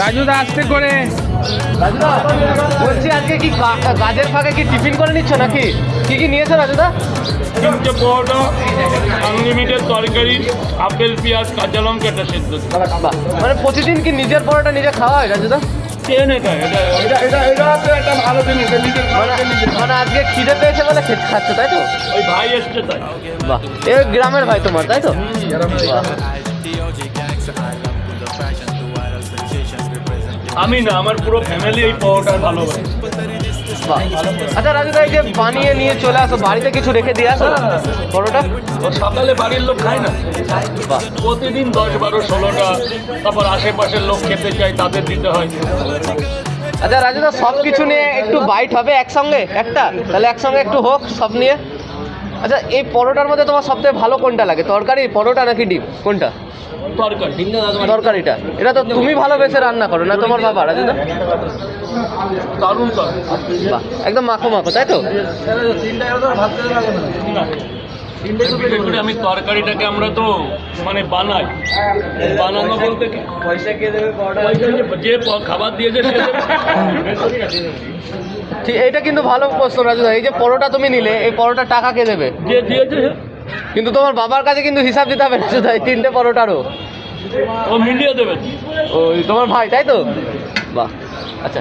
রাজুদা আসতে করে। রাজুদা বলছি আজকে কি কাজের ফাঁকে কি টিফিন করে নিচ্ছ নাকি? কি নিয়েছো রাজুদা? 3টে পরোটা, আনলিমিটেড তরকারি, আপেল, পেঁয়াজ, কাঁচা লঙ্কা, একটা সেদ্ধ। মানে প্রতিদিন কি নিজের পরোটা নিজে খাওয়া হয় রাজুদা? ভালো জিনিস, মানে আজকে খিদে পেয়েছে বলে খাচ্ছ তাই তো? ওই ভাই এসছে তাই। বাহ, এ গ্রামের ভাই তোমার তাই তো? আমি না, আমার পুরো ফ্যামিলি এই পরোটার ভালোবাসে। আচ্ছা রাজুদা, এই যে বানিয়ে নিয়ে চলে আসো, বাড়িতে কিছু রেখে দিয়ে আসো পরোটা? ও সকালে বাড়ির লোক খায় না, প্রতিদিন 10-12-16টা, তারপর আশেপাশের লোক খেতে চায়, তাদের দিতে হয়। আচ্ছা রাজুদা, সব কিছু নিয়ে একটু বাইট হবে একসঙ্গে একটা, তাহলে একসঙ্গে একটু হোক সব নিয়ে। আচ্ছা, এই পরোটার মধ্যে তোমার সবথেকে ভালো কোনটা লাগে, তরকারি, পরোটা নাকি ডিম, কোনটা? তরকারিটা। এটা তো তুমি ভালোবেসে রান্না করো না তোমার বাবা রাজুদা? দারুণ তো, বাহ, একদম মাখো মাখো তাই তো? আমি তরকারিটাকে আমরা তো মানে বানাই, বানানো বলতে কি, যে খাবার দিয়েছে সে দেবে। ঠিক, এইটা কিন্তু ভালো প্রশ্ন রাজুদা। এই যে পরোটা তুমি নিলে, এই পরোটার টাকা কে দেবে? যে দিয়েছে কিন্তু তোমার বাবার কাছে কিন্তু হিসাব দিতে হবে রাজুদা, এই 3টে পরোটারও। ও মিলিয়ে দেবে। ওই তোমার ভাই তাই তো? বাহ, আচ্ছা।